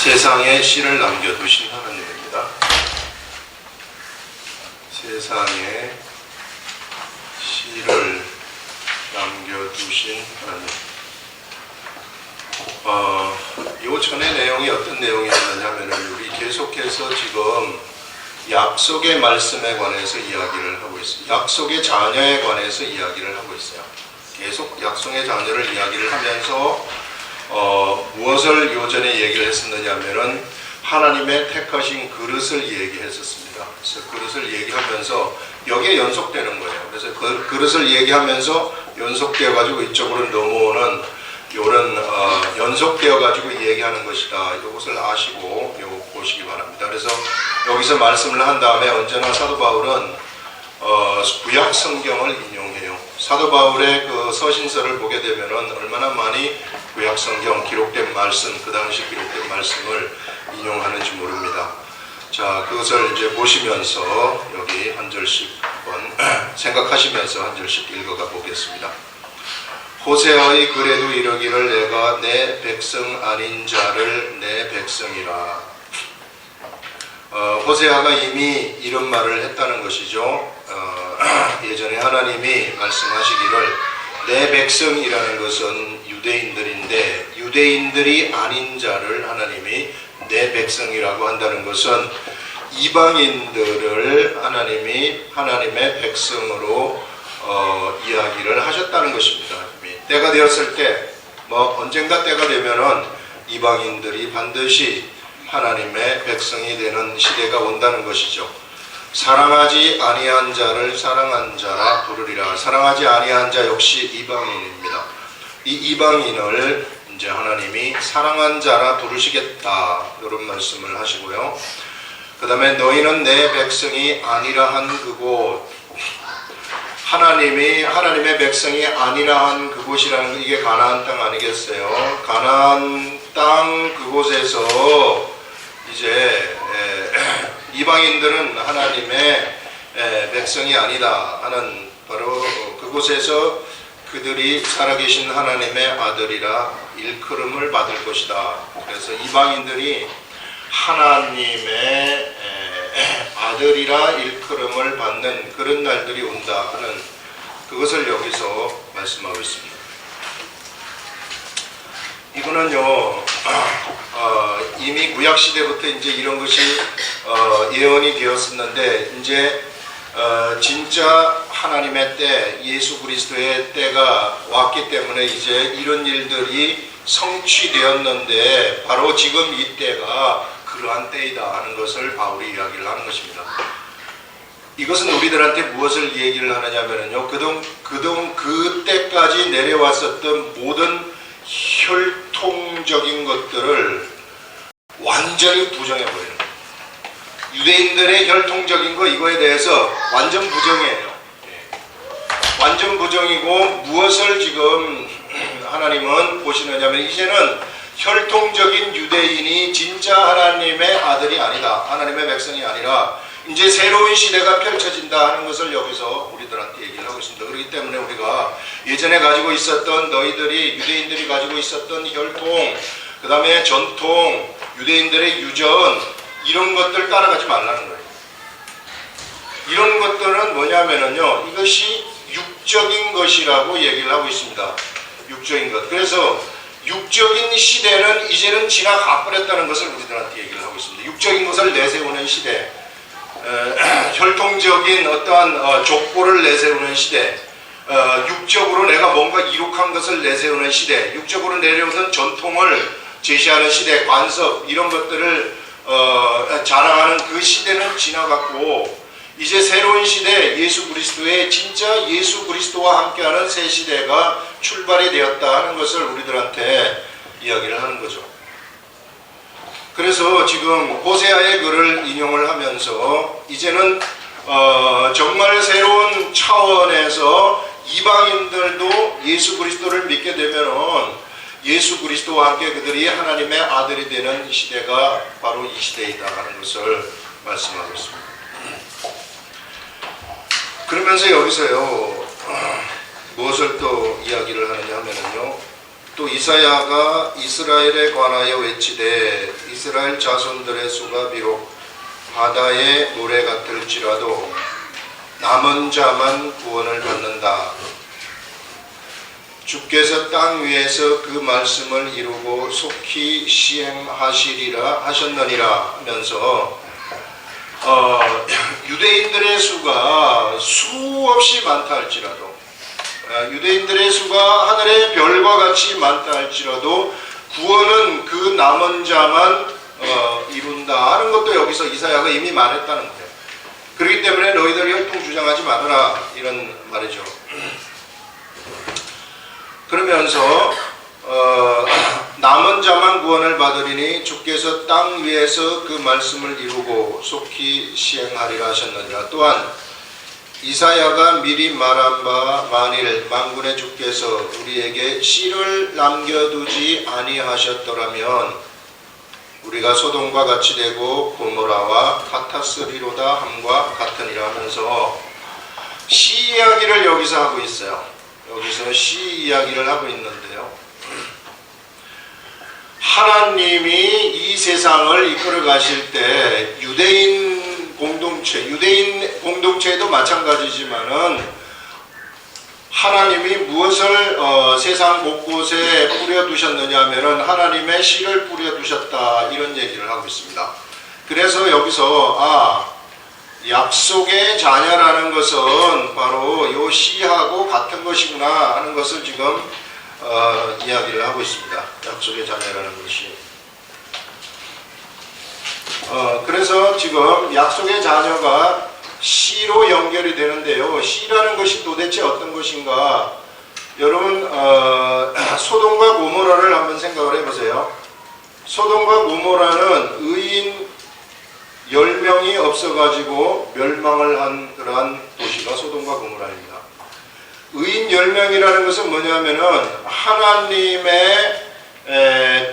세상에 씨를 남겨두신 하나님입니다. 세상에 씨를 남겨두신 하나님. 요 전의 내용이 어떤 내용이었느냐면 우리 계속해서 지금 약속의 말씀에 관해서 이야기를 하고 있어요. 약속의 자녀에 관해서 이야기를 하고 있어요. 계속 약속의 자녀를 이야기를 하면서 무엇을 요전에 얘기를 했었느냐면은 하나님의 택하신 그릇을 얘기했었습니다. 그래서 그릇을 얘기하면서 여기에 연속되는 거예요. 그래서 그 그릇을 얘기하면서 연속되어 가지고 이쪽으로 넘어오는 요런 연속되어 가지고 얘기하는 것이다. 이것을 아시고 요거 보시기 바랍니다. 그래서 여기서 말씀을 한 다음에 언제나 사도 바울은 구약 성경을 인용해요. 사도 바울의 그 서신서를 보게 되면은 얼마나 많이 구약 성경 기록된 말씀, 그 당시 기록된 말씀을 인용하는지 모릅니다. 자, 그것을 이제 보시면서 여기 한 절씩 한번 생각하시면서 한 절씩 읽어가 보겠습니다. 호세아의 글에도 이르기를 내가 내 백성 아닌 자를 내 백성이라. 호세아가 이미 이런 말을 했다는 것이죠. 예전에 하나님이 말씀하시기를 내 백성이라는 것은 유대인들인데 유대인들이 아닌 자를 하나님이 내 백성이라고 한다는 것은 이방인들을 하나님이 하나님의 백성으로 이야기를 하셨다는 것입니다. 때가 되었을 때 언젠가 때가 되면은 이방인들이 반드시 하나님의 백성이 되는 시대가 온다는 것이죠. 사랑하지 아니한 자를 사랑한 자라 부르리라. 사랑하지 아니한 자 역시 이방인입니다. 이 이방인을 이제 하나님이 사랑한 자라 부르시겠다 이런 말씀을 하시고요. 그 다음에 너희는 내 백성이 아니라 한 그곳. 하나님의 백성이 아니라 한 그곳이라는 거, 이게 가나안 땅 아니겠어요? 가나안 땅 그곳에서 이제 이방인들은 하나님의 백성이 아니다 하는 바로 그곳에서 그들이 살아계신 하나님의 아들이라 일컬음을 받을 것이다. 그래서 이방인들이 하나님의 아들이라 일컬음을 받는 그런 날들이 온다 하는 그것을 여기서 말씀하고 있습니다. 이거는요 이미 구약시대부터 이제 이런 것이 예언이 되었었는데 이제 진짜 하나님의 때 예수 그리스도의 때가 왔기 때문에 이제 이런 일들이 성취되었는데 바로 지금 이 때가 그러한 때이다 하는 것을 바울이 이야기를 하는 것입니다. 이것은 우리들한테 무엇을 얘기를 하느냐면요, 그동안 그때까지 내려왔었던 모든 혈통적인 것들을 완전히 부정해버리는 거예요. 유대인들의 혈통적인 거 이거에 대해서 완전 부정이에요. 완전 부정이고 무엇을 지금 하나님은 보시느냐면 이제는 혈통적인 유대인이 진짜 하나님의 아들이 아니다. 하나님의 백성이 아니라 이제 새로운 시대가 펼쳐진다 하는 것을 여기서 우리들한테 얘기를 하고 있습니다. 그렇기 때문에 우리가 예전에 가지고 있었던 유대인들이 가지고 있었던 혈통, 그 다음에 전통, 유대인들의 유전 이런 것들 따라가지 말라는 거예요. 이런 것들은 뭐냐면요, 이것이 육적인 것이라고 얘기를 하고 있습니다. 육적인 것. 그래서 육적인 시대는 이제는 지나가 버렸다는 것을 우리들한테 얘기를 하고 있습니다. 육적인 것을 내세우는 시대, 혈통적인 어떠한 족보를 내세우는 시대, 육적으로 내가 뭔가 이룩한 것을 내세우는 시대, 육적으로 내려오던 전통을 제시하는 시대, 관습 이런 것들을 자랑하는 그 시대는 지나갔고 이제 새로운 시대, 예수 그리스도의 진짜 예수 그리스도와 함께하는 새 시대가 출발이 되었다 하는 것을 우리들한테 이야기를 하는 거죠. 그래서 지금 호세아의 글을 인용을 하면서 이제는 정말 새로운 차원에서 이방인들도 예수 그리스도를 믿게 되면은 예수 그리스도와 함께 그들이 하나님의 아들이 되는 시대가 바로 이 시대이다 하는 것을 말씀하고 있습니다. 그러면서 여기서요 무엇을 또 이야기를 하느냐 하면은요 또 이사야가 이스라엘에 관하여 외치되 이스라엘 자손들의 수가 비록 바다의 모래 같을지라도 남은 자만 구원을 받는다. 주께서 땅 위에서 그 말씀을 이루고 속히 시행하시리라 하셨느니라 하면서 유대인들의 수가 수없이 많다 할지라도 유대인들의 수가 하늘의 별과 같이 많다 할지라도 구원은 그 남은 자만 이룬다 하는 것도 여기서 이사야가 이미 말했다는 거예요. 그렇기 때문에 너희들 혈통 주장하지 말아라 이런 말이죠. 그러면서 남은 자만 구원을 받으리니 주께서 땅 위에서 그 말씀을 이루고 속히 시행하리라 하셨느니라. 또한 이사야가 미리 말한 바 만일 만군의 주께서 우리에게 씨를 남겨두지 아니하셨더라면 우리가 소돔과 같이 되고 고모라와 같았으리로다 함과 같으니라 하면서 시 이야기를 여기서 하고 있어요. 여기서 시 이야기를 하고 있는데요. 하나님이 이 세상을 이끌어 가실 때 유대인 공동체도 마찬가지지만은 하나님이 무엇을 세상 곳곳에 뿌려두셨느냐 하면은 하나님의 씨를 뿌려두셨다 이런 얘기를 하고 있습니다. 그래서 여기서 약속의 자녀라는 것은 바로 요 씨하고 같은 것이구나 하는 것을 지금 이야기를 하고 있습니다. 약속의 자녀라는 것이. 그래서 지금 약속의 자녀가 씨로 연결이 되는데요. 씨라는 것이 도대체 어떤 것인가? 여러분 소돔과 고모라를 한번 생각을 해보세요. 소돔과 고모라는 의인 10명이 없어가지고 멸망을 한 그러한 도시가 소돔과 고모라입니다. 의인 10명이라는 것은 뭐냐면은 하나님의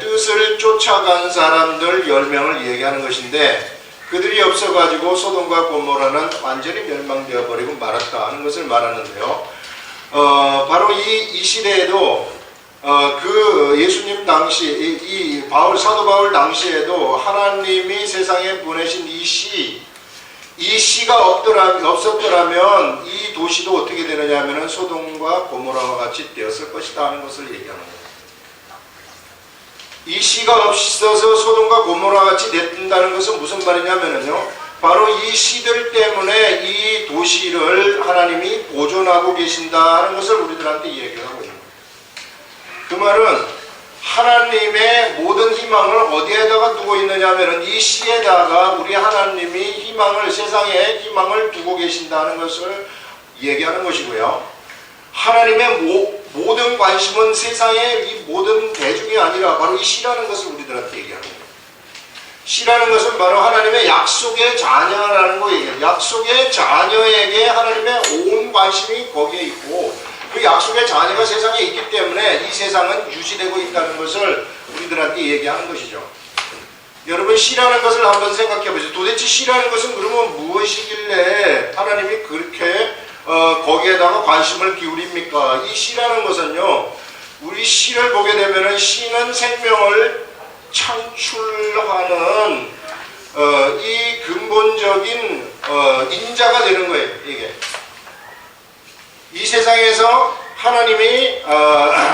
뜻을 쫓아간 사람들 10명을 얘기하는 것인데 그들이 없어가지고 소돔과 고모라는 완전히 멸망되어 버리고 말았다 하는 것을 말하는데요. 바로 이 시대에도 그 예수님 당시 이 사도 바울 당시에도 하나님이 세상에 보내신 이 씨가 없었더라면 이 도시도 어떻게 되느냐 하면은 소돔과 고모라와 같이 되었을 것이다 하는 것을 얘기하는 거예요. 이 씨가 없어서 소돔과 고모라 같이 됐다는 것은 무슨 말이냐면요. 바로 이 씨들 때문에 이 도시를 하나님이 보존하고 계신다 하는 것을 우리들한테 얘기를 하고 있는 거예요. 그 말은 하나님의 모든 희망을 어디에다가 두고 있느냐 하면은 이 씨에다가 우리 하나님이 세상에 희망을 두고 계신다는 것을 얘기하는 것이고요. 하나님의 모든 관심은 세상의 이 모든 대중이 아니라 바로 이 씨라는 것을 우리들한테 얘기하는 거예요. 씨라는 것은 바로 하나님의 약속의 자녀라는 거예요. 약속의 자녀에게 하나님의 온 관심이 거기에 있고 그 약속의 자녀가 세상에 있기 때문에 이 세상은 유지되고 있다는 것을 우리들한테 얘기하는 것이죠. 여러분 씨라는 것을 한번 생각해 보세요. 도대체 씨라는 것은 그러면 무엇이길래 하나님이 그렇게 거기에다가 관심을 기울입니까? 이 씨라는 것은요, 우리 씨를 보게 되면은 씨는 생명을 창출하는 이 근본적인 인자가 되는 거예요. 이게 이 세상에서 하나님이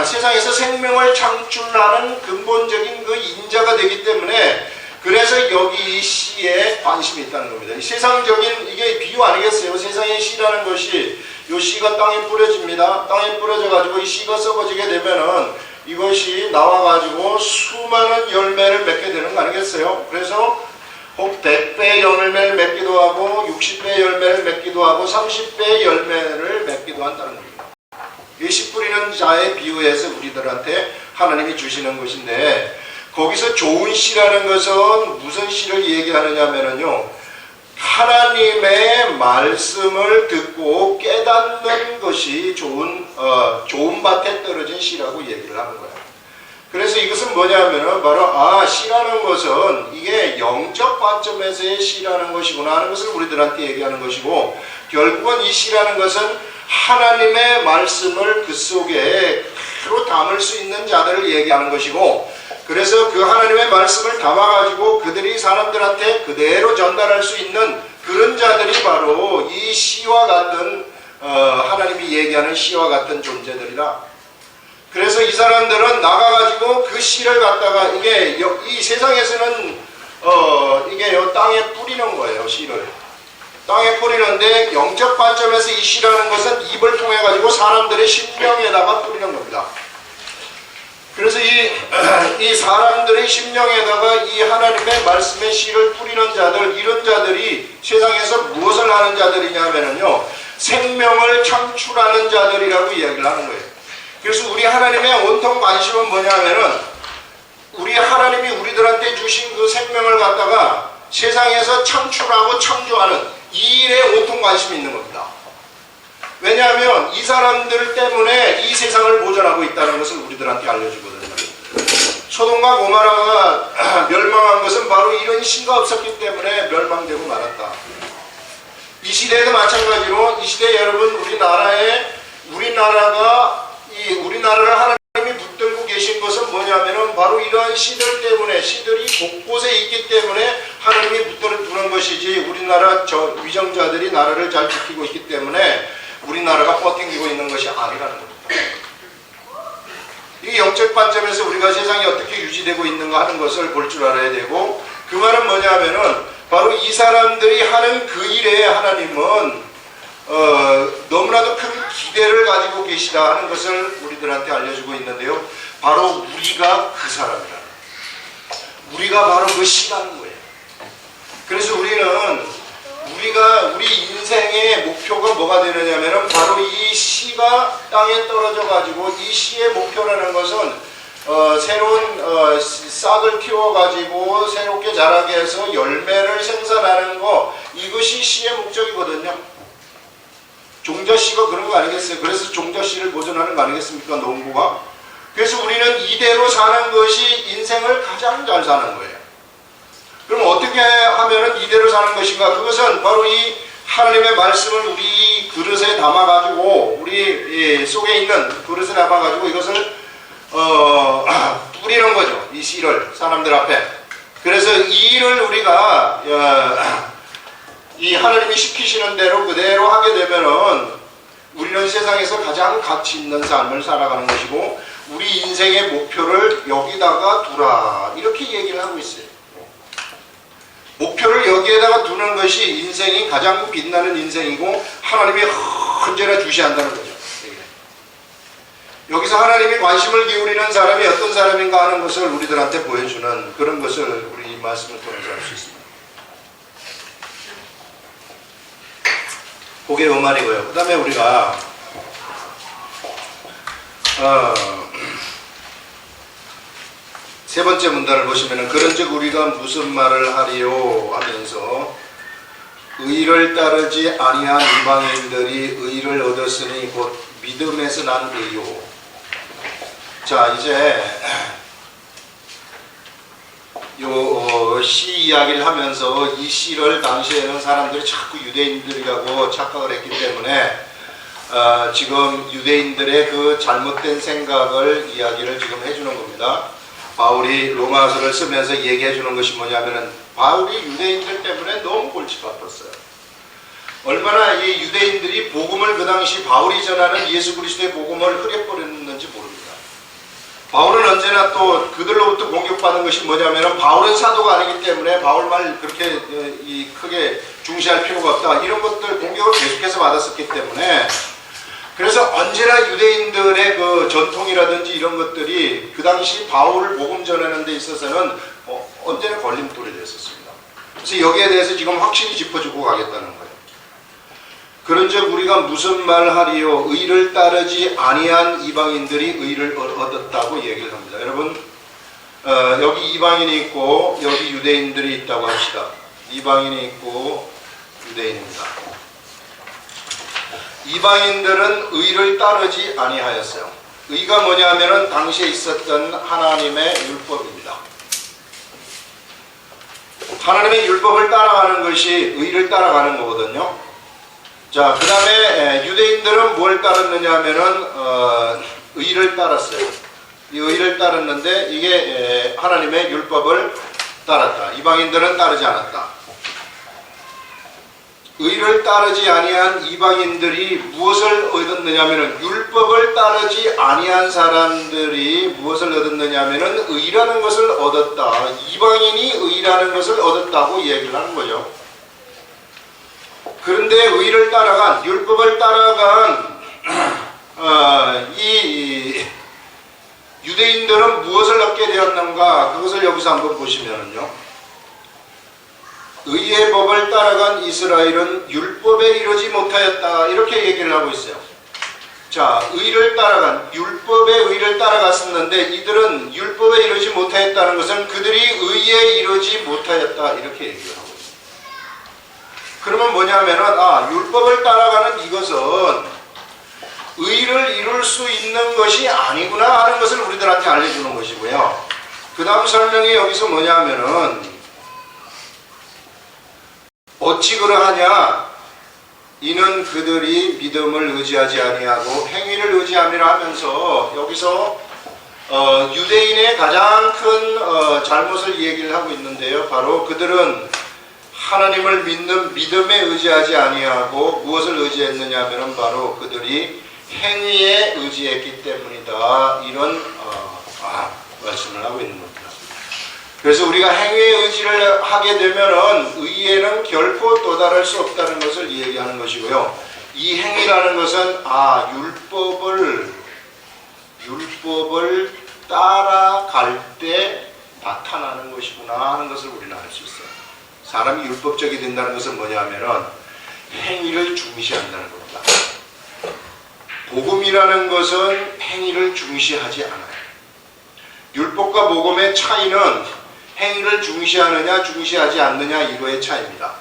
세상에서 생명을 창출하는 근본적인 그 인자가 되기 때문에 그래서 여기 이 씨에 관심이 있다는 겁니다. 이 세상적인 이게 비유 아니겠어요? 세상의 씨라는 것이 이 씨가 땅에 뿌려집니다. 땅에 뿌려져 가지고 이 씨가 썩어지게 되면은 이것이 나와 가지고 수많은 열매를 맺게 되는 거 아니겠어요? 그래서 혹 100배 열매를 맺기도 하고 60배 열매를 맺기도 하고 30배 열매를 맺기도 한다는 겁니다. 이 씨 뿌리는 자의 비유에서 우리들한테 하나님이 주시는 것인데 거기서 좋은 씨라는 것은 무슨 씨를 얘기하느냐면요. 하나님의 말씀을 듣고 깨닫는 것이 좋은 밭에 떨어진 씨라고 얘기를 하는 거예요. 그래서 이것은 뭐냐면은 바로 씨라는 것은 이게 영적 관점에서의 씨라는 것이구나 하는 것을 우리들한테 얘기하는 것이고 결국은 이 씨라는 것은 하나님의 말씀을 그 속에 그대로 담을 수 있는 자들을 얘기하는 것이고, 그래서 그 하나님의 말씀을 담아가지고 그들이 사람들한테 그대로 전달할 수 있는 그런 자들이 바로 이 시와 같은 하나님이 얘기하는 시와 같은 존재들이라. 그래서 이 사람들은 나가가지고 그 씨를 갖다가 이게 이 세상에서는 이게 땅에 뿌리는 거예요. 씨를 땅에 뿌리는데, 영적 관점에서 이 씨라는 것은 입을 통해 가지고 사람들의 심령에다가 뿌리는 겁니다. 그래서 이 사람들의 심령에다가 이 하나님의 말씀의 씨를 뿌리는 자들, 이런 자들이 세상에서 무엇을 하는 자들이냐면요, 생명을 창출하는 자들이라고 이야기를 하는 거예요. 그래서 우리 하나님의 온통 관심은 뭐냐면은, 우리 하나님이 우리들한테 주신 그 생명을 갖다가 세상에서 창출하고 창조하는 이 일에 온통 관심이 있는 겁니다. 왜냐하면 이 사람들 때문에 이 세상을 보존하고 있다는 것을 우리들한테 알려주거든요. 소돔과 고모라가 멸망한 것은 바로 이런 씨가 없었기 때문에 멸망되고 말았다. 이 시대에도 마찬가지로, 이 시대 여러분, 우리나라를 하나님이 붙들고 계신 것은 뭐냐면은 바로 이러한 씨들 때문에, 씨들이 곳곳에 있기 때문에 하나님이 붙들어두는 것이지, 우리나라 위정자들이 나라를 잘 지키고 있기 때문에 우리나라가 버팅기고 있는 것이 아니라는 겁니다. 이 영적 관점에서 우리가 세상이 어떻게 유지되고 있는가 하는 것을 볼 줄 알아야 되고, 그 말은 뭐냐면은 바로 이 사람들이 하는 그 일에 하나님은 너무나도 큰 기대를 가지고 계시다 하는 것을 우리들한테 알려주고 있는데요. 바로 우리가 그 사람이라. 우리가 바로 그 씨라는 거예요. 그래서 우리 인생의 목표가 뭐가 되느냐면은 바로 이 씨가 땅에 떨어져 가지고, 이 씨의 목표라는 것은 새로운 싹을 키워 가지고 새롭게 자라게 해서 열매를 생산하는 거, 이것이 씨의 목적이거든요. 종자씨가 그런 거 아니겠어요? 그래서 종자씨를 보존하는 거 아니겠습니까? 농부가. 그래서 우리는 이대로 사는 것이 인생을 가장 잘 사는 거예요. 그럼 어떻게 하면 이대로 사는 것인가? 그것은 바로 이 하나님의 말씀을 우리 그릇에 담아가지고, 우리 속에 있는 그릇에 담아가지고 이것을 뿌리는 거죠. 이 씨를 사람들 앞에. 그래서 이 일을 우리가 이 하나님이 시키시는 대로 그대로 하게 되면은 우리는 세상에서 가장 가치 있는 삶을 살아가는 것이고, 우리 인생의 목표를 여기다가 두라, 이렇게 얘기를 하고 있어요. 목표를 여기에다가 두는 것이 인생이 가장 빛나는 인생이고, 하나님이 언제나 주시한다는 거죠. 여기서 하나님이 관심을 기울이는 사람이 어떤 사람인가 하는 것을 우리들한테 보여주는 그런 것을 우리 이 말씀을 통해서 알 수 있습니다. 그게 그 말이고요. 그 다음에 우리가 세 번째 문단을 보시면은, 그런즉 우리가 무슨 말을 하리요 하면서, 의를 따르지 아니한 이방인들이 의를 얻었으니 곧 믿음에서 난 의요. 자, 이제 요 시 이야기를 하면서, 이 시를 당시에는 사람들이 자꾸 유대인들이라고 착각을 했기 때문에 지금 유대인들의 그 잘못된 생각을 이야기를 지금 해주는 겁니다. 바울이 로마서를 쓰면서 얘기해 주는 것이 뭐냐면은, 바울이 유대인들 때문에 너무 골치 아팠어요. 얼마나 이 유대인들이 복음을, 그 당시 바울이 전하는 예수 그리스도의 복음을 흐려버렸는지 모릅니다. 바울은 언제나 또 그들로부터 공격받은 것이 뭐냐면은, 바울은 사도가 아니기 때문에 바울 말 그렇게 크게 중시할 필요가 없다, 이런 것들 공격을 계속해서 받았었기 때문에, 그래서 언제나 유대인들의 그 전통이라든지 이런 것들이 그 당시 바울을 복음 전하는 데 있어서는 언제나 걸림돌이 됐었습니다. 그래서 여기에 대해서 지금 확실히 짚어주고 가겠다는 거예요. 그런즉 우리가 무슨 말 하리요? 의를 따르지 아니한 이방인들이 의를 얻었다고 얘기를 합니다. 여러분, 여기 이방인이 있고 여기 유대인들이 있다고 합시다. 이방인이 있고 유대인입니다. 이방인들은 의를 따르지 아니하였어요. 의가 뭐냐면은 당시에 있었던 하나님의 율법입니다. 하나님의 율법을 따라가는 것이 의를 따라가는 거거든요. 자, 그 다음에 유대인들은 뭘 따랐느냐 하면은 의를 따랐어요. 이 의를 따랐는데 이게 하나님의 율법을 따랐다. 이방인들은 따르지 않았다. 의를 따르지 아니한 이방인들이 무엇을 얻었느냐 하면은, 율법을 따르지 아니한 사람들이 무엇을 얻었느냐 하면은 의라는 것을 얻었다. 이방인이 의라는 것을 얻었다고 얘기를 하는 거죠. 그런데 의를 따라간, 율법을 따라간 이 유대인들은 무엇을 얻게 되었는가? 그것을 여기서 한번 보시면은요, 의의 법을 따라간 이스라엘은 율법에 이르지 못하였다, 이렇게 얘기를 하고 있어요. 자, 의를 따라간, 율법의 의를 따라갔었는데 이들은 율법에 이르지 못하였다는 것은 그들이 의에 이르지 못하였다, 이렇게 얘기를 하고 있어요. 그러면 뭐냐면은, 율법을 따라가는 이것은 의를 이룰 수 있는 것이 아니구나 하는 것을 우리들한테 알려주는 것이고요. 그 다음 설명이 여기서 뭐냐면은, 어찌 그러하냐? 이는 그들이 믿음을 의지하지 아니하고 행위를 의지함이라 하면서, 여기서 유대인의 가장 큰 잘못을 얘기를 하고 있는데요. 바로 그들은 하나님을 믿는 믿음에 의지하지 아니하고 무엇을 의지했느냐 하면 바로 그들이 행위에 의지했기 때문이다, 이런 말씀을 하고 있는 겁니다. 그래서 우리가 행위의 의지를 하게 되면은 의에는 결코 도달할 수 없다는 것을 얘기하는 것이고요. 이 행위라는 것은 율법을 따라갈 때 나타나는 것이구나 하는 것을 우리는 알 수 있어요. 사람이 율법적이 된다는 것은 뭐냐면은 행위를 중시한다는 겁니다. 복음이라는 것은 행위를 중시하지 않아요. 율법과 복음의 차이는 행위를 중시하느냐 중시하지 않느냐, 이거의 차이입니다.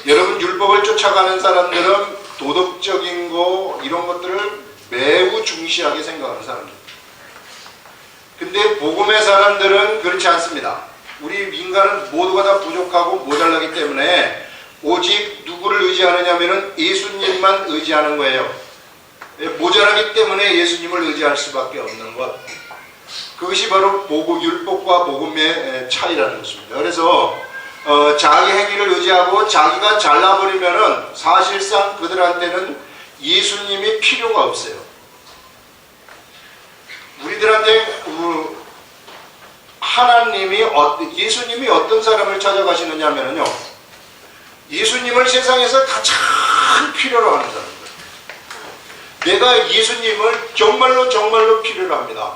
여러분, 율법을 쫓아가는 사람들은 도덕적인 거 이런 것들을 매우 중시하게 생각하는 사람들입니다. 근데 복음의 사람들은 그렇지 않습니다. 우리 인간은 모두가 다 부족하고 모자라기 때문에 오직 누구를 의지하느냐 하면 예수님만 의지하는 거예요. 모자라기 때문에 예수님을 의지할 수밖에 없는 것. 그것이 바로 율법과 복음의 차이라는 것입니다. 그래서 자기 행위를 의지하고 자기가 잘나버리면은 사실상 그들한테는 예수님이 필요가 없어요. 우리들한테 예수님이 어떤 사람을 찾아가시느냐 하면요, 예수님을 세상에서 가장 필요로 하는 사람들. 내가 예수님을 정말로 필요로 합니다.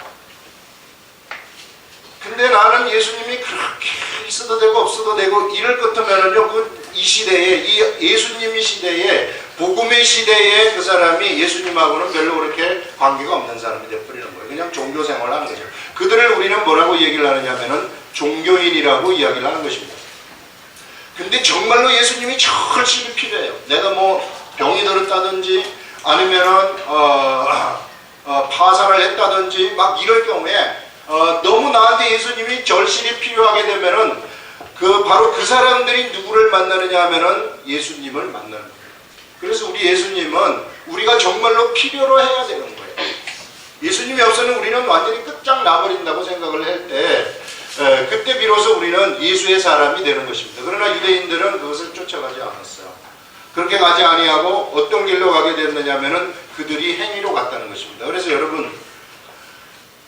근데 나는 예수님이 그렇게 있어도 되고 없어도 되고 이럴 것 같으면은요, 이 시대에, 이 예수님의 시대에, 복음의 시대에 그 사람이 예수님하고는 별로 그렇게 관계가 없는 사람이 되어버리는 거예요. 그냥 종교 생활을 하는 거죠. 그들을 우리는 뭐라고 얘기를 하느냐면은 종교인이라고 이야기를 하는 것입니다. 근데 정말로 예수님이 절실히 필요해요. 내가 뭐 병이 들었다든지 아니면은 파산을 했다든지 막 이럴 경우에 너무 나한테 예수님이 절실히 필요하게 되면은 바로 그 사람들이 누구를 만나느냐 하면은 예수님을 만나는 거예요. 그래서 우리 예수님은 우리가 정말로 필요로 해야 되는 거예요. 예수님이 없으면 우리는 완전히 끝장나버린다고 생각을 할 때, 그때 비로소 우리는 예수의 사람이 되는 것입니다. 그러나 유대인들은 그것을 쫓아가지 않았어요. 그렇게 가지 아니하고 어떤 길로 가게 됐느냐 하면은 그들이 행위로 갔다는 것입니다. 그래서 여러분,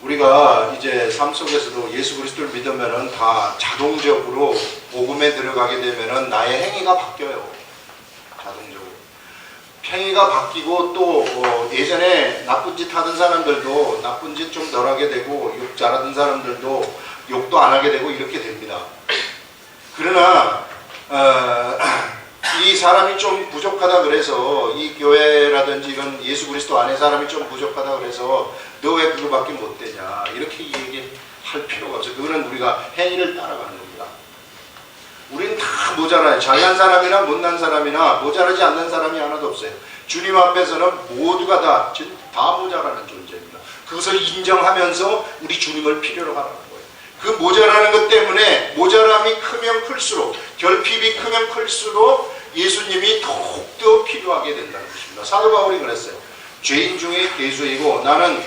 우리가 이제 삶 속에서도 예수 그리스도를 믿으면은 다 자동적으로 복음에 들어가게 되면은 나의 행위가 바뀌어요. 자동적으로. 행위가 바뀌고 또 예전에 나쁜 짓 하던 사람들도 나쁜 짓 좀 덜 하게 되고, 욕 잘하던 사람들도 욕도 안 하게 되고 이렇게 됩니다. 그러나 이 사람이 좀 부족하다 그래서, 이 교회라든지 이런 예수 그리스도 안에 사람이 좀 부족하다 그래서 너 왜 그거밖에 못 되냐 이렇게 얘기할 필요가 없어요. 그거는 우리가 행위를 따라가는 겁니다. 우리는 다 모자라요. 잘난 사람이나 못난 사람이나 모자라지 않는 사람이 하나도 없어요. 주님 앞에서는 모두가 다 모자라는 존재입니다. 그것을 인정하면서 우리 주님을 필요로 하라는 거예요. 그 모자라는 것 때문에 모자람이 크면 클수록, 결핍이 크면 클수록 예수님이 더욱더 필요하게 된다는 것입니다. 사도 바울이 그랬어요. 죄인 중에 괴수이고 나는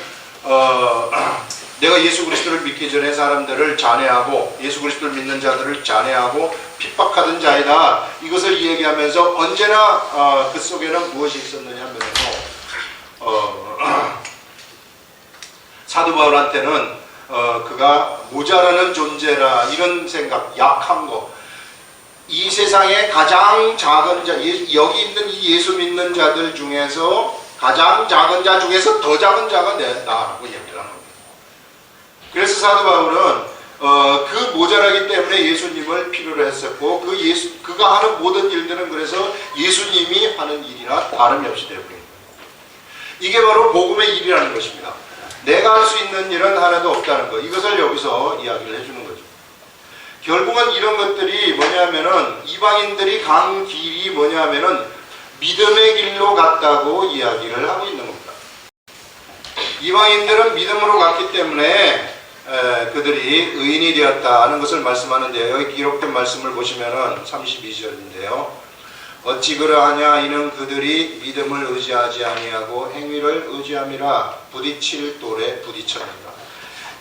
내가 예수 그리스도를 믿기 전에 사람들을 잔해하고 예수 그리스도를 믿는 자들을 잔해하고 핍박하던 자이다. 이것을 이야기하면서 언제나 그 속에는 무엇이 있었느냐 하면요, 사도 바울한테는 그가 모자라는 존재라, 이런 생각, 약한 거, 이 세상에 가장 작은 자, 여기 있는 이 예수 믿는 자들 중에서 가장 작은 자 중에서 더 작은 자가 나라고 얘기를 하는 겁니다. 그래서 사도 바울은 그 모자라기 때문에 예수님을 필요로 했었고, 그가 하는 모든 일들은 그래서 예수님이 하는 일이나 다름이 없이 되어버린 거예요. 이게 바로 복음의 일이라는 것입니다. 내가 할 수 있는 일은 하나도 없다는 것, 이것을 여기서 이야기를 해주는 거죠. 결국은 이런 것들이 뭐냐면은, 이방인들이 간 길이 뭐냐면은 믿음의 길로 갔다고 이야기를 하고 있는 겁니다. 이방인들은 믿음으로 갔기 때문에 그들이 의인이 되었다는 것을 말씀하는데요. 여기 기록된 말씀을 보시면은 32절인데요. 어찌 그러하냐, 이는 그들이 믿음을 의지하지 아니하고 행위를 의지함이라 부딪힐 돌에 부딪혔느니라.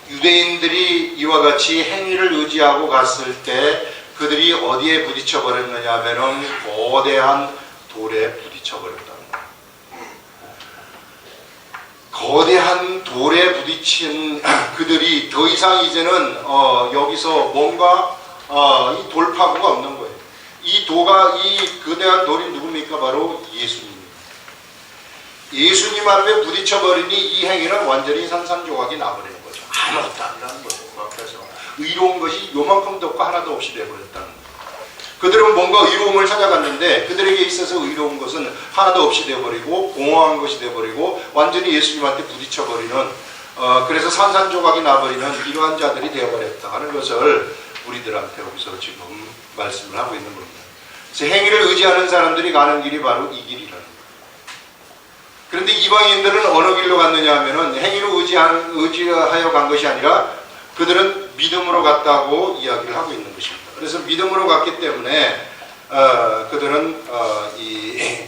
유대인들이 이와 같이 행위를 의지하고 갔을 때 그들이 어디에 부딪혀 버렸느냐 하면은 거대한 돌에 부딪혀 버렸다는 거예요. 거대한 돌에 부딪힌 그들이 더 이상 이제는 여기서 뭔가 이 돌파구가 없는 거예요. 이 거대한 돌이 누굽니까? 바로 예수님입니다. 예수님 앞에 부딪혀버리니 이 행위는 완전히 산산조각이 나버리는 거죠. 아무것도 아니라는 거죠. 그 앞에서 의로운 것이 요만큼도 없고 하나도 없이 되어버렸다는 거예요. 그들은 뭔가 의로움을 찾아갔는데 그들에게 있어서 의로운 것은 하나도 없이 되어버리고 공허한 것이 되어버리고 완전히 예수님한테 부딪혀버리는, 그래서 산산조각이 나버리는 이러한 자들이 되어버렸다 하는 것을 우리들한테 여기서 지금 말씀을 하고 있는 겁니다. 그래서 행위를 의지하는 사람들이 가는 길이 바로 이 길이라는 거예요. 그런데 이방인들은 어느 길로 갔느냐 하면은 행위로 의지하여 간 것이 아니라 그들은 믿음으로 갔다고 이야기를 하고 있는 것입니다. 그래서 믿음으로 갔기 때문에 그들은 이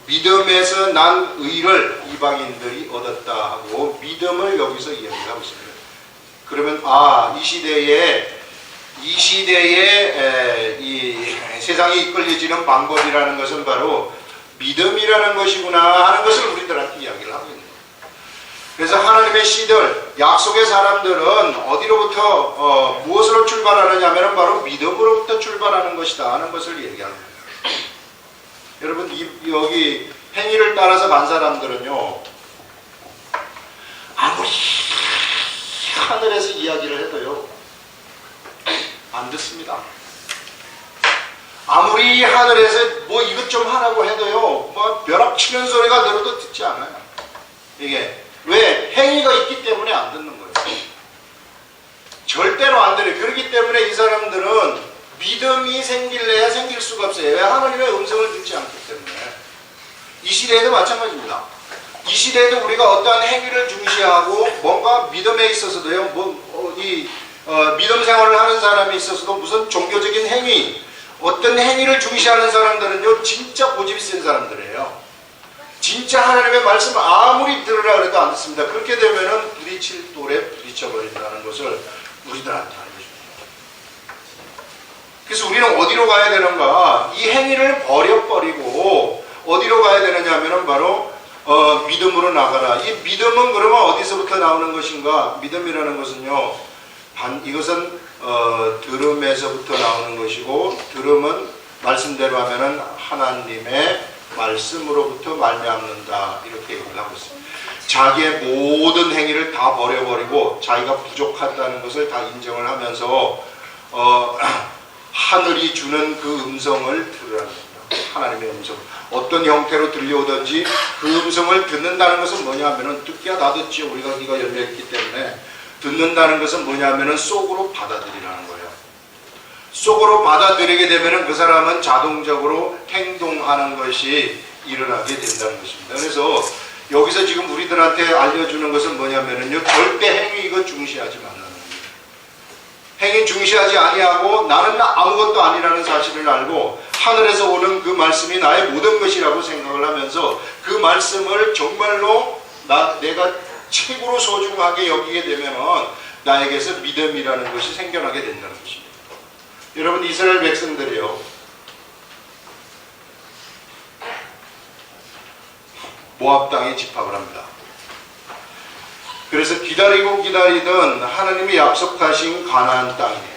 믿음에서 난 의를 이방인들이 얻었다 하고 믿음을 여기서 이야기하고 있습니다. 그러면 이 시대에 이 세상이 이끌려지는 방법이라는 것은 바로 믿음이라는 것이구나 하는 것을 우리들한테 이야기를 하고 있는 거예요. 그래서 하나님의 씨들, 약속의 사람들은 어디로부터 무엇으로 출발하느냐 하면 바로 믿음으로부터 출발하는 것이다 하는 것을 얘기하는 거예요. 여러분, 여기 행위를 따라서 간 사람들은요, 아무리 하늘에서 이야기를 해도요 안 듣습니다. 아무리 하늘에서 뭐 이것 좀 하라고 해도요, 뭐 벼락 치는 소리가 들어도 듣지 않아요. 이게 왜? 행위가 있기 때문에 안 듣는 거예요. 절대로 안 들어요. 그렇기 때문에 이 사람들은 믿음이 생길래야 생길 수가 없어요. 왜? 하나님의 음성을 듣지 않기 때문에. 이 시대에도 마찬가지입니다. 이 시대에도 우리가 어떠한 행위를 중시하고 뭔가 믿음에 있어서도요, 믿음 생활을 하는 사람이 있어서도 무슨 종교적인 행위, 어떤 행위를 중시하는 사람들은요 진짜 고집이 센 사람들이에요. 진짜 하나님의 말씀을 아무리 들으라 그래도 안 듣습니다. 그렇게 되면은 부딪힐 돌에 부딪혀버린다는 것을 우리들한테 알려줍니다. 그래서 우리는 어디로 가야 되는가? 이 행위를 버려버리고 어디로 가야 되느냐 하면은 바로 믿음으로 나가라. 이 믿음은 그러면 어디서부터 나오는 것인가? 믿음이라는 것은요, 이것은 들음에서부터 나오는 것이고, 들음은 말씀대로 하면은 하나님의 말씀으로부터 말미암는다, 이렇게 얘기를 하고 있습니다. 자기의 모든 행위를 다 버려버리고 자기가 부족하다는 것을 다 인정을 하면서 하늘이 주는 그 음성을 들으라는 겁니다. 하나님의 음성, 어떤 형태로 들려오든지 그 음성을 듣는다는 것은 뭐냐면은, 듣기야 다 듣지요. 우리가 귀가 열려있기 때문에. 듣는다는 것은 뭐냐면은 속으로 받아들이라는 거예요. 속으로 받아들이게 되면은 그 사람은 자동적으로 행동하는 것이 일어나게 된다는 것입니다. 그래서 여기서 지금 우리들한테 알려주는 것은 뭐냐면은요, 절대 행위 이거 중시하지 말라는 거예요. 행위 중시하지 아니하고 나는 아무것도 아니라는 사실을 알고 하늘에서 오는 그 말씀이 나의 모든 것이라고 생각을 하면서 그 말씀을 정말로 내가 최고로 소중하게 여기게 되면은 나에게서 믿음이라는 것이 생겨나게 된다는 것입니다. 여러분, 이스라엘 백성들이요, 모압 땅에 집합을 합니다. 그래서 기다리고 기다리던 하나님이 약속하신 가나안 땅이에요.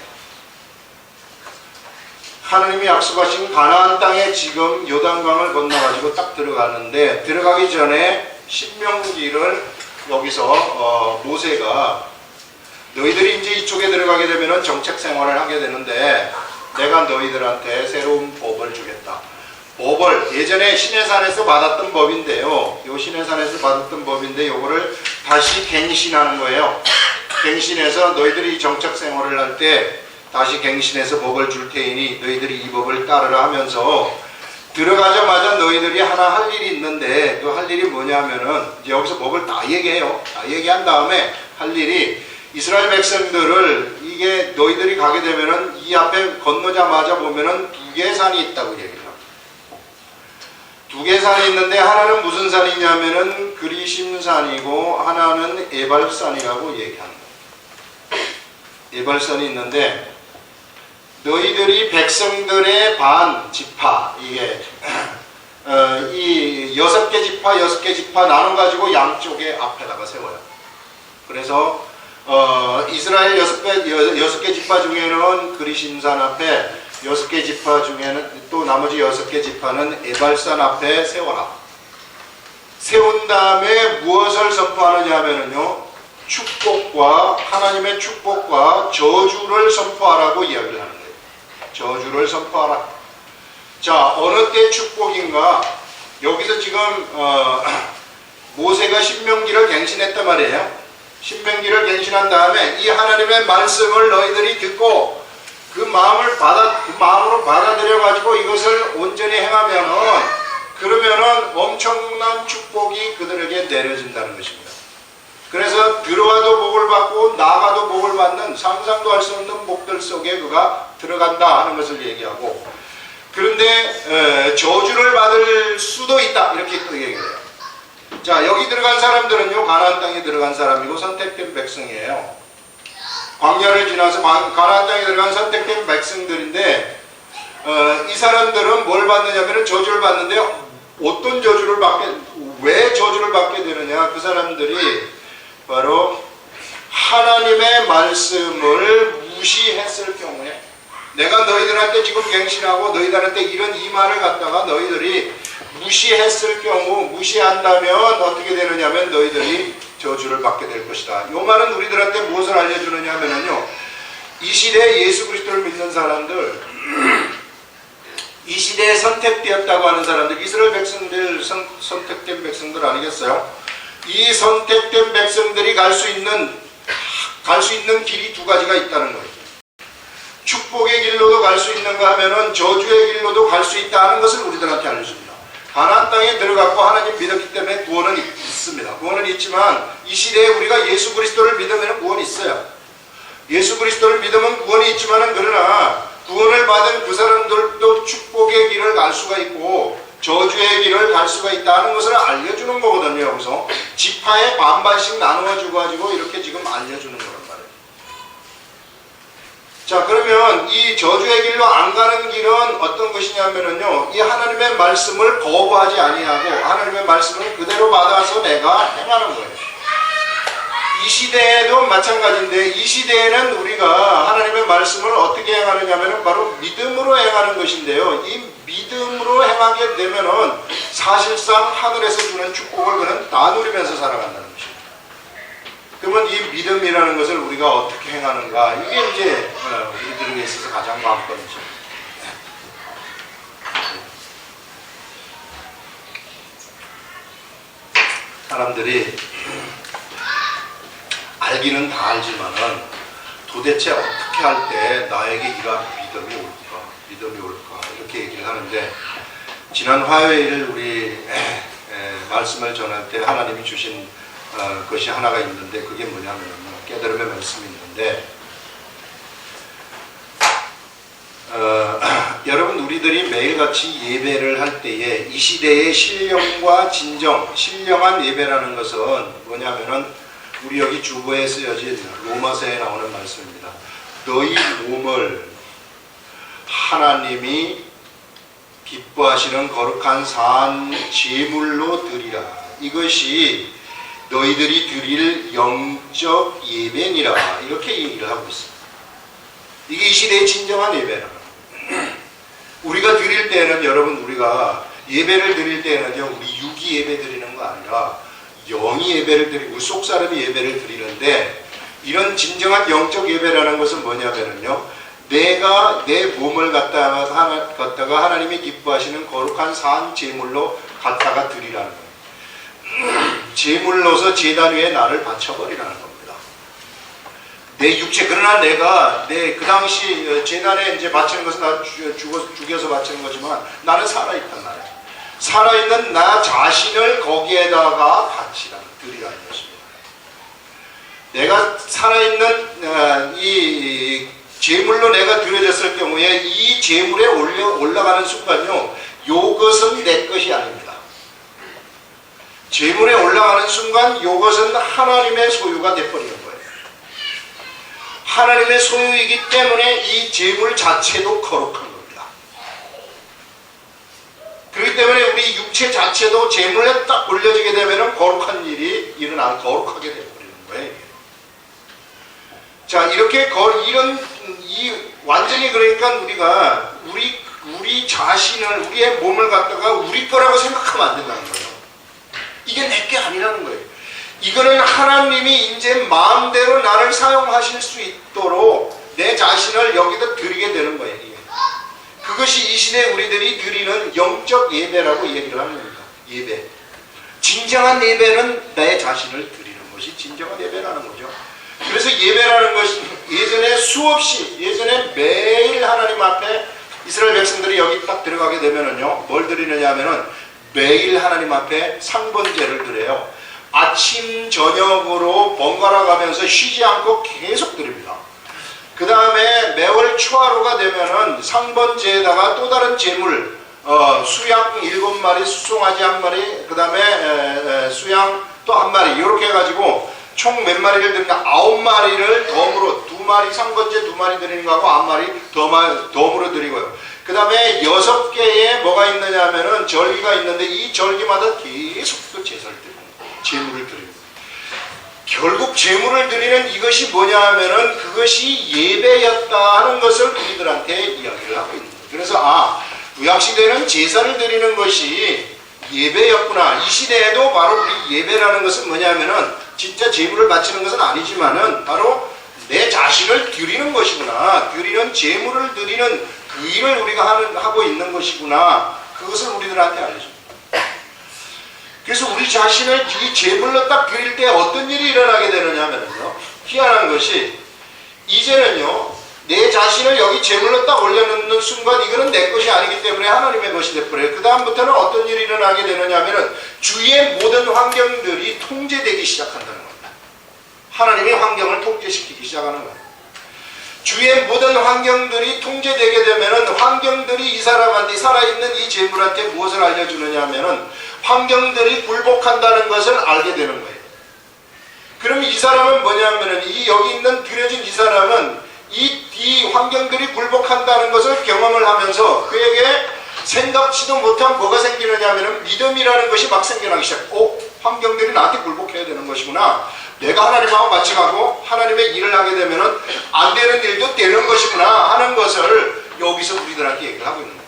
하나님이 약속하신 가나안 땅에 지금 요단강을 건너가지고 딱 들어가는데, 들어가기 전에 신명기를 여기서 모세가 너희들이 이제 이쪽에 들어가게 되면 정책 생활을 하게 되는데 내가 너희들한테 새로운 법을 주겠다. 법을 예전에 시내산에서 받았던 법인데요. 요 시내산에서 받았던 법인데 요거를 다시 갱신하는 거예요. 갱신해서 너희들이 정책 생활을 할 때 다시 갱신해서 법을 줄 테이니 너희들이 이 법을 따르라 하면서 들어가자마자 너희들이 하나 할 일이 있는데 그 할 일이 뭐냐면은 여기서 법을 다 얘기해요. 다 얘기한 다음에 할 일이 이스라엘 백성들을 이게 너희들이 가게 되면은 이 앞에 건너자마자 보면은 두 개의 산이 있다고 얘기해요. 두 개의 산이 있는데 하나는 무슨 산이냐면은 그리심산이고 하나는 에발산이라고 얘기합니다. 에발산이 있는데 너희들이 백성들의 반 지파 이게 이 6개 지파 6개 지파 나눠가지고 양쪽에 앞에다가 세워요. 그래서 이스라엘 6개 지파 중에는 그리심산 앞에 6개 지파 중에는 또 나머지 6개 지파는 에발산 앞에 세워라. 세운 다음에 무엇을 선포하느냐 하면요, 축복과 하나님의 축복과 저주를 선포하라고 이야기를 하는 거예요. 저주를 선포하라. 자, 어느 때 축복인가? 여기서 지금 모세가 신명기를 갱신했단 말이에요. 신명기를 갱신한 다음에 이 하나님의 말씀을 너희들이 듣고 그 마음으로 받아들여 가지고 이것을 온전히 행하면은 그러면은 엄청난 축복이 그들에게 내려진다는 것입니다. 그래서 들어와도 복을 받고 나가도 복을 받는 상상도 할 수 없는 복들 속에 그가 들어간다 하는 것을 얘기하고, 그런데 저주를 받을 수도 있다 이렇게 또 얘기해요. 자, 여기 들어간 사람들은요, 가나안 땅에 들어간 사람이고 선택된 백성이에요. 광야를 지나서 가나안 땅에 들어간 선택된 백성들인데 이 사람들은 뭘 받느냐면 저주를 받는데 어떤 저주를 왜 저주를 받게 되느냐? 그 사람들이 바로 하나님의 말씀을 무시했을 경우에, 내가 너희들한테 지금 갱신하고 너희들한테 이런 이 말을 갖다가 너희들이 무시했을 경우, 무시한다면 어떻게 되느냐면 너희들이 저주를 받게 될 것이다. 이 말은 우리들한테 무엇을 알려주느냐 하면요, 이 시대에 예수 그리스도를 믿는 사람들, 이 시대에 선택되었다고 하는 사람들, 이스라엘 백성들, 선택된 백성들 아니겠어요? 이 선택된 백성들이 갈 수 있는 길이 두 가지가 있다는 거예요. 축복의 길로도 갈 수 있는가 하면은 저주의 길로도 갈 수 있다는 것을 우리들한테 알려줍니다. 가나안 땅에 들어갔고 하나님 믿었기 때문에 구원은 있습니다. 구원은 있지만 이 시대에 우리가 예수 그리스도를 믿으면 구원이 있어요. 예수 그리스도를 믿으면 구원이 있지만은 그러나 구원을 받은 그 사람들도 축복의 길을 갈 수가 있고 저주의 길을 갈 수가 있다는 것을 알려주는 거거든요. 여기서 지파에 반반씩 나누어주고 가지고 이렇게 지금 알려주는 거란 말이에요. 자, 그러면 이 저주의 길로 안 가는 길은 어떤 것이냐면요, 이 하나님의 말씀을 거부하지 아니하고 하나님의 말씀을 그대로 받아서 내가 행하는 거예요. 이 시대에도 마찬가지인데 이 시대에는 우리가 하나님의 말씀을 어떻게 행하느냐면 바로 믿음으로 행하는 것인데요, 이 믿음으로 행하게 되면은 사실상 하늘에서 주는 축복을 그는 다 누리면서 살아간다는 것입니다. 그러면 이 믿음이라는 것을 우리가 어떻게 행하는가, 이게 이제 우리들에게 있어서 가장 관건이죠. 사람들이 알기는 다 알지만은 도대체 어떻게 할 때 나에게 이러한 믿음이 올까 이렇게 얘기를 하는데, 지난 화요일 우리 말씀을 전할 때 하나님이 주신 것이 하나가 있는데 그게 뭐냐면 깨달음의 말씀이 있는데, 우리들이 매일같이 예배를 할 때에 이 시대의 신령과 진정, 신령한 예배라는 것은 뭐냐면은 우리 여기 주보에 쓰여진 로마서에 나오는 말씀입니다. 너희 몸을 하나님이 기뻐하시는 거룩한 산 제물로 드리라. 이것이 너희들이 드릴 영적 예배니라. 이렇게 얘기를 하고 있습니다. 이게 이 시대의 진정한 예배라. 우리가 드릴 때는 여러분 우리가 예배를 드릴 때는요 우리 육이 예배 드리는 거 아니라 영이 예배를 드리고 속사람이 예배를 드리는데 이런 진정한 영적 예배라는 것은 뭐냐면요 내가 내 몸을 갖다가 하나님이 기뻐하시는 거룩한 산 제물로 갖다가 드리라는 거예요. 제물로서 제단 위에 나를 바쳐버리라는 겁니다. 내 육체, 그러나 내가 그 당시 제단에 이제 바치는 것은 나 죽여서 바치는 거지만 나는 살아있단 말이야. 살아있는 나 자신을 거기에다가 드리라는 것입니다. 내가 살아있는 이 제물로 내가 드려졌을 경우에 이 제물에 올라가는 순간요, 요것은 내 것이 아닙니다. 제물에 올라가는 순간 요것은 하나님의 소유가 돼버리는 거예요. 하나님의 소유이기 때문에 이 제물 자체도 거룩한 겁니다. 그렇기 때문에 우리 육체 자체도 제물에 딱 올려지게 되면 거룩한 일이 거룩하게 돼버리는 거예요. 자, 이렇게 완전히 그러니까 우리가 우리 자신을, 우리의 몸을 갖다가 우리 거라고 생각하면 안 된다는 거예요. 이게 내 게 아니라는 거예요. 이거는 하나님이 이제 마음대로 나를 사용하실 수 있도록 내 자신을 여기다 드리게 되는 거예요. 그것이 이 시대에 우리들이 드리는 영적 예배라고 얘기를 하는 겁니다. 예배. 진정한 예배는 내 자신을 드리는 것이 진정한 예배라는 거죠. 그래서 예배라는 것이 예전에 매일 하나님 앞에 이스라엘 백성들이 여기 딱 들어가게 되면은요, 뭘 드리느냐 하면은 매일 하나님 앞에 상번제를 드려요. 아침, 저녁으로 번갈아 가면서 쉬지 않고 계속 드립니다. 그 다음에 매월 초하루가 되면은 상번제에다가 또 다른 제물, 수양 7마리, 수송아지 1마리, 그 다음에 수양 또 1마리, 이렇게 해가지고 총 몇 마리를 드리냐? 9마리를 덤으로, 2마리 상번제 2마리 드리는 거하고 1마리 덤으로 드리고요. 그 다음에 6개의 뭐가 있느냐 하면은 절기가 있는데 이 절기마다 계속 또 제사를 드립니다. 제물을 드립니다. 결국 제물을 드리는 이것이 뭐냐 하면은 그것이 예배였다 하는 것을 우리들한테 이야기를 하고 있는 거예요. 그래서 구약시대는 제사를 드리는 것이 예배였구나. 이 시대에도 바로 우리 예배라는 것은 뭐냐 하면은 진짜 제물을 바치는 것은 아니지만은 바로 내 자신을 드리는 것이구나. 드리는 제물을 드리는 그 일을 우리가 하고 있는 것이구나. 그것을 우리들한테 알려줍니다. 그래서 우리 자신을 이 제물로 딱 드릴 때 어떤 일이 일어나게 되느냐면요, 희한한 것이 이제는요, 내 자신을 여기 제물로 딱 올려놓는 순간 이거는 내 것이 아니기 때문에 하나님의 것이 돼버려요. 그 다음부터는 어떤 일이 일어나게 되느냐면은 주위의 모든 환경들이 통제되기 시작한다는 겁니다. 하나님의 환경을 통제시키기 시작하는 거예요. 주위의 모든 환경들이 통제되게 되면은 환경들이 이 사람한테, 살아있는 이 제물한테 무엇을 알려주느냐 하면은 환경들이 굴복한다는 것을 알게 되는 거예요. 그럼 이 사람은 뭐냐면은 여기 있는 드려진 이 사람은 이 환경들이 굴복한다는 것을 경험을 하면서 그에게 생각지도 못한 뭐가 생기느냐 하면은 믿음이라는 것이 막 생겨나기 시작해요. 환경들이 나한테 굴복해야 되는 것이구나. 내가 하나님하고 같이 가고 하나님의 일을 하게 되면은 안 되는 일도 되는 것이구나 하는 것을 여기서 우리들한테 얘기를 하고 있는 거예요.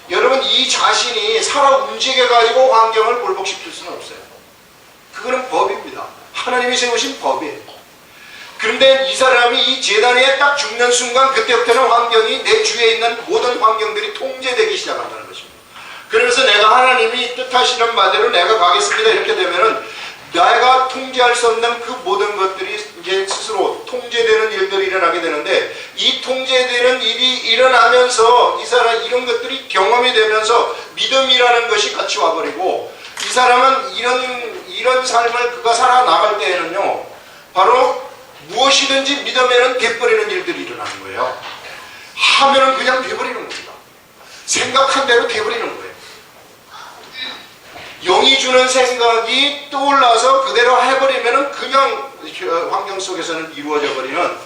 여러분, 이 자신이 살아 움직여가지고 환경을 굴복시킬 수는 없어요. 그거는 법입니다. 하나님이 세우신 법이에요. 그런데 이 사람이 이 제단에 딱 죽는 순간 그때부터는 환경이, 내 주위에 있는 모든 환경들이 통제되기 시작한다는 것입니다. 그러면서 내가 하나님이 뜻하시는 바대로 내가 가겠습니다 이렇게 되면은 내가 통제할 수 없는 그 모든 것들이 이제 스스로 통제되는 일들이 일어나게 되는데, 이 통제되는 일이 일어나면서 이 사람 이런 것들이 경험이 되면서 믿음이라는 것이 같이 와버리고, 이 사람은 이런 삶을 그가 살아나갈 때에는요, 바로 무엇이든지 믿음에는 돼버리는 일들이 일어나는 거예요. 하면은 그냥 돼버리는 겁니다. 생각한 대로 돼버리는 거예요. 영이 주는 생각이 떠올라서 그대로 해버리면 그냥 환경 속에서는 이루어져 버리는,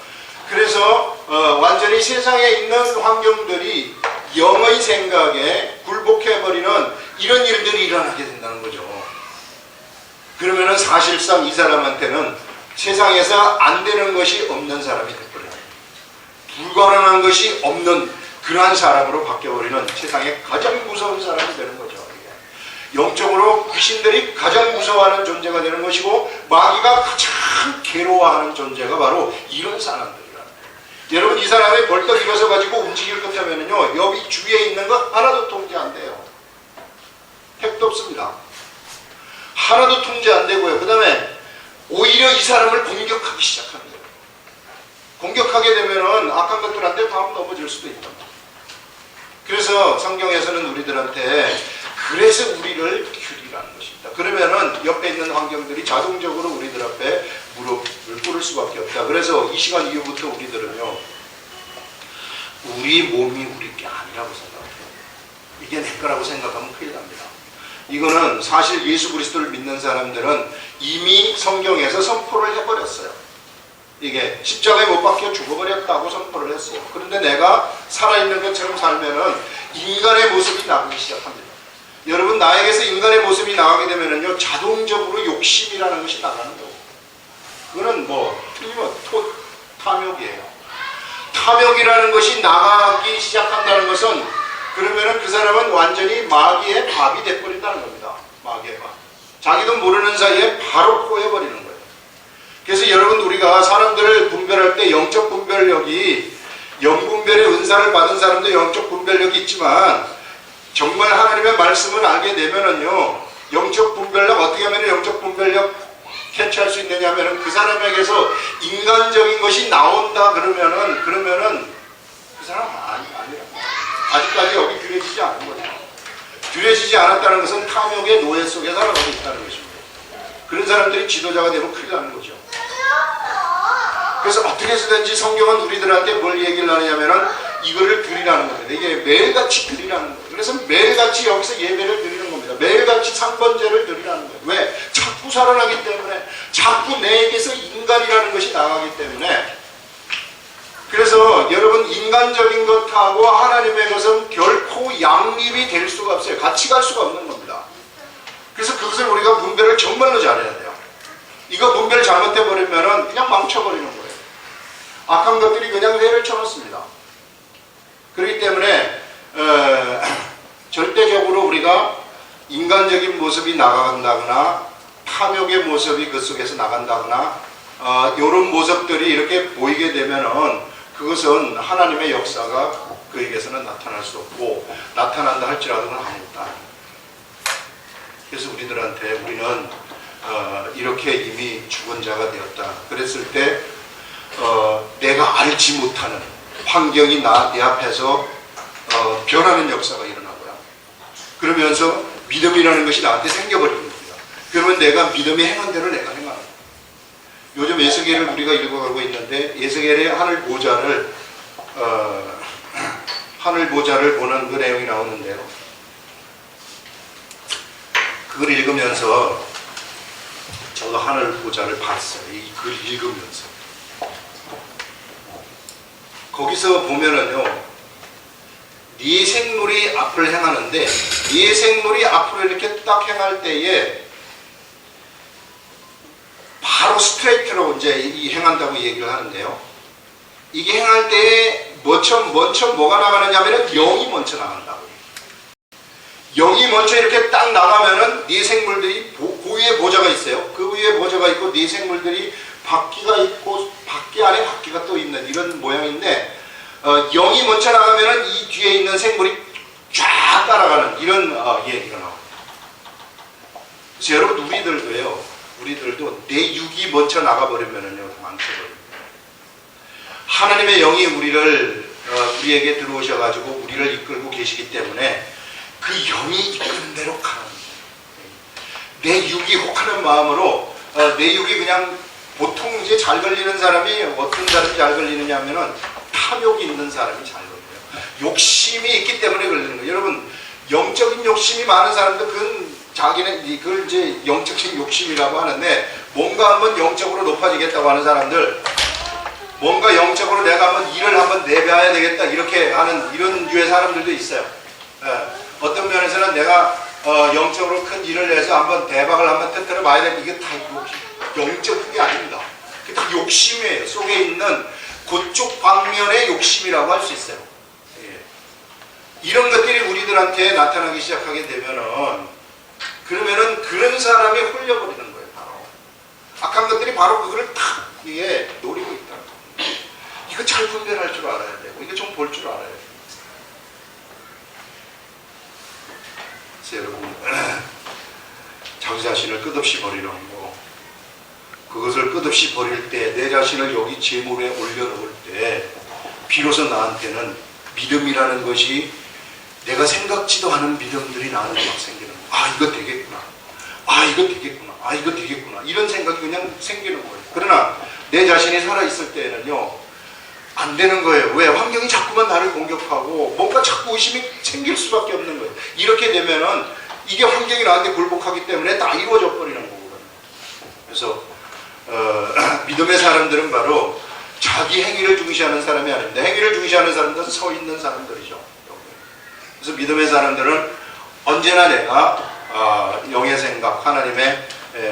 그래서 완전히 세상에 있는 환경들이 영의 생각에 굴복해버리는 이런 일들이 일어나게 된다는 거죠. 그러면은 사실상 이 사람한테는 세상에서 안 되는 것이 없는 사람이 되버려요. 불가능한 것이 없는 그러한 사람으로 바뀌어버리는 세상에 가장 무서운 사람이 되는 거죠. 영적으로 귀신들이 가장 무서워하는 존재가 되는 것이고, 마귀가 가장 괴로워하는 존재가 바로 이런 사람들이라는 거예요. 여러분, 이 사람이 벌떡 일어서 가지고 움직일 것 하면은요, 여기 주위에 있는 거 하나도 통제 안 돼요. 택도 없습니다. 하나도 통제 안 되고요. 그 다음에 오히려 이 사람을 공격하기 시작하는 거예요. 공격하게 되면은 악한 것들한테 다음 넘어질 수도 있다. 그래서 성경에서는 우리들한테 그래서 우리를 규리라는 것입니다. 그러면은 옆에 있는 환경들이 자동적으로 우리들 앞에 무릎을 꿇을 수밖에 없다. 그래서 이 시간 이후부터 우리들은요, 우리 몸이 우리 게 아니라고 생각해요. 이게 내 거라고 생각하면 큰일 납니다. 이거는 사실 예수 그리스도를 믿는 사람들은 이미 성경에서 선포를 해버렸어요. 이게 십자가에 못 박혀 죽어버렸다고 선포를 했어요. 그런데 내가 살아있는 것처럼 살면은 인간의 모습이 나오기 시작합니다. 여러분, 나에게서 인간의 모습이 나가게 되면은요, 자동적으로 욕심이라는 것이 나가는 거고, 그거는 틀림없이 탐욕이에요. 탐욕이라는 것이 나가기 시작한다는 것은, 그러면은 그 사람은 완전히 마귀의 밥이 돼버린다는 겁니다. 마귀의 밥. 자기도 모르는 사이에 바로 꼬여버리는 거예요. 그래서 여러분, 우리가 사람들을 분별할 때 영적 분별력이, 영분별의 은사를 받은 사람도 영적 분별력이 있지만, 정말 하나님의 말씀을 알게 되면은요, 영적 분별력, 어떻게 하면 영적 분별력 캐치할 수 있느냐 하면은, 그 사람에게서 인간적인 것이 나온다 그러면은 그 사람 아니라고. 아직까지 여기 들여지지 않은 거죠. 들여지지 않았다는 것은 탐욕의 노예 속에 살아가고 있다는 것입니다. 그런 사람들이 지도자가 되면 큰일 나는 거죠. 그래서 어떻게 해서든지 성경은 우리들한테 뭘 얘기를 하느냐면은 이거를 드리라는 겁니다. 이게 매일같이 드리라는 거예요. 그래서 매일같이 여기서 예배를 드리는 겁니다. 매일같이 상번제를 드리라는 거예요. 왜? 자꾸 살아나기 때문에, 자꾸 내게서 인간이라는 것이 나가기 때문에. 그래서 여러분, 인간적인 것하고 하나님의 것은 결코 양립이 될 수가 없어요. 같이 갈 수가 없는 겁니다. 그래서 그것을 우리가 분별을 정말로 잘해야 돼요. 이거 분별 잘못해버리면 그냥 망쳐버리는 거예요. 악한 것들이 그냥 회를 쳐놓습니다. 그렇기 때문에 절대적으로 우리가 인간적인 모습이 나간다거나 탐욕의 모습이 그 속에서 나간다거나 이런 모습들이 이렇게 보이게 되면은 그것은 하나님의 역사가 그에게서는 나타날 수 없고, 나타난다 할지라도 그건 아무것도 아니에요. 그래서 우리는 이렇게 이미 죽은 자가 되었다. 그랬을 때 내가 알지 못하는 환경이 내 앞에서 변하는 역사가 일어나고요. 그러면서 믿음이라는 것이 나한테 생겨버리는 겁니다. 그러면 내가 믿음이 행한 대로 내가 행하는 거예요. 요즘 에스겔을 우리가 읽어가고 있는데, 에스겔의 하늘 보좌를 보는 그 내용이 나오는데요. 그걸 읽으면서 저도 하늘 보좌를 봤어요. 이 글 읽으면서. 거기서 보면은요, 네 생물이 앞을 행하는데, 네 생물이 앞으로 이렇게 딱 행할 때에 바로 스트레이트로 이제 이 행한다고 얘기를 하는데요. 이게 행할 때에 먼저 뭐가 나가느냐 하면은 영이 먼저 나간다고. 영이 먼저 이렇게 딱 나가면은 네 생물들이 그 위에 보좌가 있어요. 그 위에 보좌가 있고 네 생물들이 바퀴가 있고 바퀴 안에 바퀴가 또 있는 이런 모양인데, 영이 먼저 나가면은 이 뒤에 있는 생물이 쫙 따라가는 이런 얘기가 나옵니다. 그래서 여러분, 우리들도 내 육이 먼저 나가버리면은요, 망쳐버립니다. 하나님의 영이 우리에게 들어오셔가지고 우리를 이끌고 계시기 때문에 그 영이 이끄는 대로 가는 거예요. 내 육이 혹하는 마음으로, 내 육이 그냥 보통 이제 잘 걸리는 사람이 어떤 사람이 잘 걸리느냐 하면은 탐욕이 있는 사람이 잘 걸려요. 욕심이 있기 때문에 걸리는 거예요. 여러분, 영적인 욕심이 많은 사람들 그걸 이제 영적인 욕심이라고 하는데, 뭔가 한번 영적으로 높아지겠다고 하는 사람들, 뭔가 영적으로 내가 한번 일을 한번 내봐야 되겠다 이렇게 하는 이런 유의 사람들도 있어요. 예. 어떤 면에서는 내가 영적으로 큰 일을 해서 한번 대박을 한번 터뜨려 봐야 되는데, 이게 다 영적 그게 아닙니다. 그게 다 욕심이에요. 속에 있는 그쪽 방면의 욕심이라고 할 수 있어요. 예. 이런 것들이 우리들한테 나타나기 시작하게 되면은, 그러면은 그런 사람이 홀려버리는 거예요. 바로 악한 것들이 바로 그거를 탁 위에 노리고 있다는 거예요. 이거 잘 분별할 줄 알아야 되고, 이거 좀 볼 줄 알아야 돼요. 그래서 여러분, 자기 자신을 끝없이 버리는 거, 그것을 끝없이 버릴 때, 내 자신을 여기 재물 위에 올려놓을 때, 비로소 나한테는 믿음이라는 것이 내가 생각지도 않은 믿음들이 나한테 막 생기는 거예요. 아, 이거 되겠구나. 아, 이거 되겠구나. 아, 이거 되겠구나. 이런 생각이 그냥 생기는 거예요. 그러나 내 자신이 살아있을 때는요, 안 되는 거예요. 왜? 환경이 자꾸만 나를 공격하고 뭔가 자꾸 의심이 생길 수밖에 없는 거예요. 이렇게 되면은 이게 환경이 나한테 굴복하기 때문에 다 이루어져 버리는 거거든요. 그래서 믿음의 사람들은 바로 자기 행위를 중시하는 사람이 아닙니다. 행위를 중시하는 사람들은 서 있는 사람들이죠. 그래서 믿음의 사람들은 언제나 내가 영의 생각, 하나님의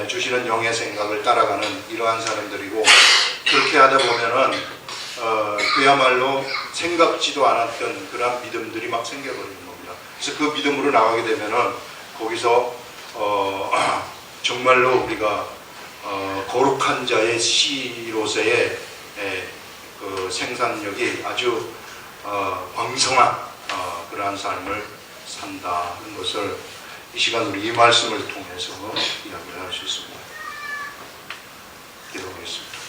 주시는 영의 생각을 따라가는 이러한 사람들이고, 그렇게 하다 보면은 그야말로 생각지도 않았던 그런 믿음들이 막 생겨버리는 겁니다. 그래서 그 믿음으로 나가게 되면은 거기서 정말로 우리가 거룩한 자의 씨로서의 그 생산력이 아주 왕성한 그러한 삶을 산다는 것을 이 시간 우리 이 말씀을 통해서 이야기를 할 수 있습니다. 기도하겠습니다.